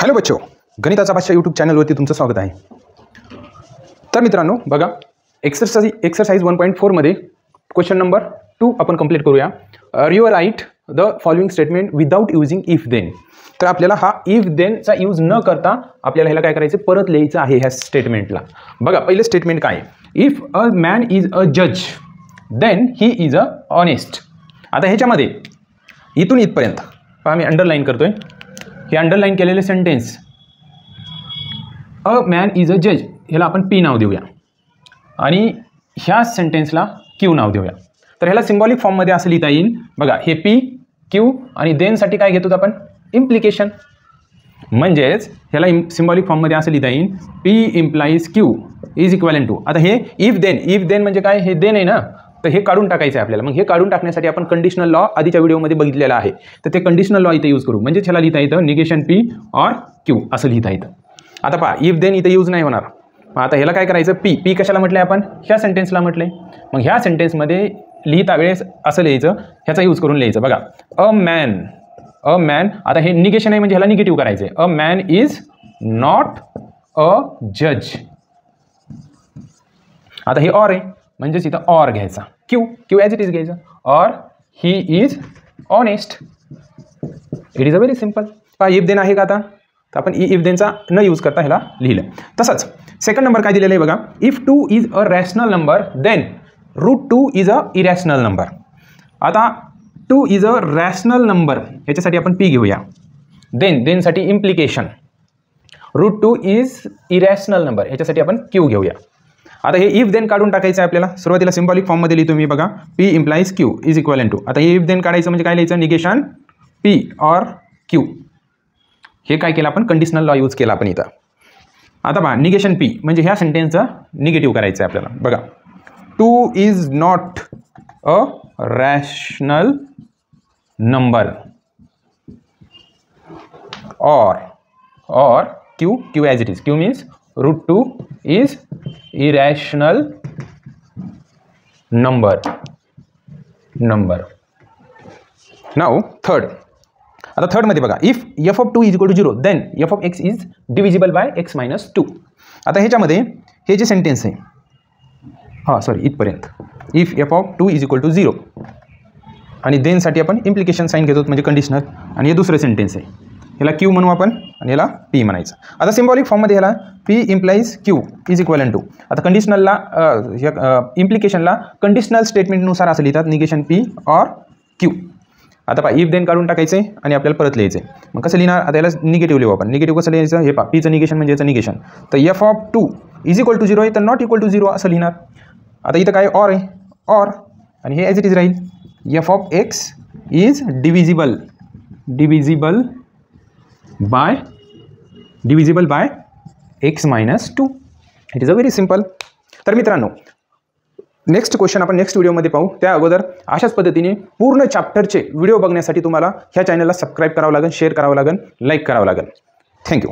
Hello बच्चो, गणिताचा भाषा यूट्यूब चॅनलवरती तुमचं स्वागत आहे. तर मित्रांनो बघा, एक्सरसाइज 1.4 मध्ये क्वेश्चन नंबर 2 आपण कंप्लीट करूया. You write the following statement without using if then. तर आपल्याला हा इफ देनचा यूज न करता आपल्याला ह्याला काय करायचं, परत लिहायचं आहे ह्या स्टेटमेंटला. बघा, पहिलं स्टेटमेंट काय, if a man is a जज then he is a honest. आता ह्याच्यामध्ये इथून इथपर्यंत पहा, मी अंडरलाईन करतोय. हे अंडरलाईन केलेले sentence, a man is a जज, ह्याला आपण पी नाव देऊया आणि ह्या सेंटेन्सला क्यू नाव देऊया. तर ह्याला सिम्बॉलिक फॉर्ममध्ये असं लिहिता येईल. बघा, हे पी क्यू आणि देनसाठी काय घेतो आपण, इम्प्लिकेशन. म्हणजेच ह्याला सिम्बॉलिक फॉर्ममध्ये असं लिहिता येईल, P implies Q is equivalent to. आता हे इफ देन म्हणजे काय, हे देन आहे ना, तर हे काढून टाकायचं आहे आपल्याला. मग हे काढून टाकण्यासाठी आपण कंडिशनल लॉ आधीच्या व्हिडिओमध्ये बघितलेला आहे. तर ते कंडिशनल लॉ इथे यूज करू. म्हणजे ह्याला लिहिता येतं निगेशन पी ऑर क्यू असं लिहिता येतं. आता पहा, इफ देन इथे यूज नाही होणार. आता ह्याला काय करायचं, पी कशाला म्हटलं आपण, ह्या सेंटेन्सला म्हटलंय. मग ह्या सेंटेन्समध्ये लिहिता वेळेस असं लिहायचं, ह्याचा यूज करून लिहायचं. बघा, अ मॅन, आता हे निगेशन आहे म्हणजे ह्याला निगेटिव्ह करायचं आहे. अ मॅन इज नॉट अ जज. आता हे ऑर आहे म्हणजेच इथं ऑर घ्यायचा, क्यू ॲज इट इज घ्यायचं. Or he is honest. It is a very simple. पहा, इफ देन आहे का, आता तर आपण इफ देनचा न यूज करता ह्याला लिहिलं. तसंच सेकंड नंबर काय दिलेलं आहे बघा, if 2 is a rational number then √2 is an irrational number. आता 2 इज अ रॅशनल नंबर, ह्याच्यासाठी आपण पी घेऊया. देनसाठी इम्प्लिकेशन, √2 इज इरॅशनल नंबर, ह्याच्यासाठी आपण क्यू घेऊया. आता हे इफ देन काढून टाकायचं आहे आपल्याला. सुरुवातीला सिम्बॉलिक फॉर्ममध्ये लिहितो मी. बघा, P implies Q is equivalent to. आता हे इफ देन काढायचं म्हणजे काय लिहायचं, निगेशन पी ऑर क्यू. हे काय केलं आपण, कंडिशनल लॉ यूज केला आपण इथं. आता पहा, निगेशन पी म्हणजे ह्या सेंटेन्सचं निगेटिव्ह करायचं आहे आपल्याला. बघा, 2 is not a rational number or Q as it is. Q means √2 is irrational number. Now third. आता थर्ड मध्ये बघा, if f of 2 is equal to 0 then f of x is divisible by x minus 2. आता ह्याच्यामध्ये हे जे sentence आहे, इथपर्यंत if f of 2 is equal to 0 आणि देनसाठी आपण इम्प्लिकेशन साईन घेतो म्हणजे कंडिशनल. आणि हे दुसरं सेंटेन्स आहे, ह्याला क्यू म्हणू आपण आणि ह्याला पी म्हणायचं. आता सिम्बॉलिक फॉर्ममध्ये ह्याला P implies Q is equivalent to. आता कंडिशनलला इम्प्लिकेशनला कंडिशनल स्टेटमेंटनुसार असं लिहितात, निगेशन पी ऑर क्यू. आता पहा, इफ देन काढून टाकायचं आणि आपल्याला परत लिहायचं आहे. मग कसं लिहिणार, आता याला निगेटिव्ह लिहू आपण. निगेटिव्ह कसं लिहायचं, हे पहा, पीचं निगेशन म्हणजे याचं निगेशन. तर F of 2 is equal to 0 आहे, तर नॉट इक्वल टू 0 असं लिहिणार. आता इथं काय ऑर आहे, ऑर आणि हे ॲज इट इज राहील. F of x is divisible by x minus 2. It is a very simple. तर मित्रांनो, नेक्स्ट क्वेश्चन आपण नेक्स्ट व्हिडिओमध्ये पाहू. त्या अगोदर अशाच पद्धतीने पूर्ण चॅप्टरचे व्हिडिओ बघण्यासाठी तुम्हाला ह्या चॅनलला सबस्क्राईब करावं लागेल, शेअर करावं लागेल, लाईक करावं लागेल. थँक्यू.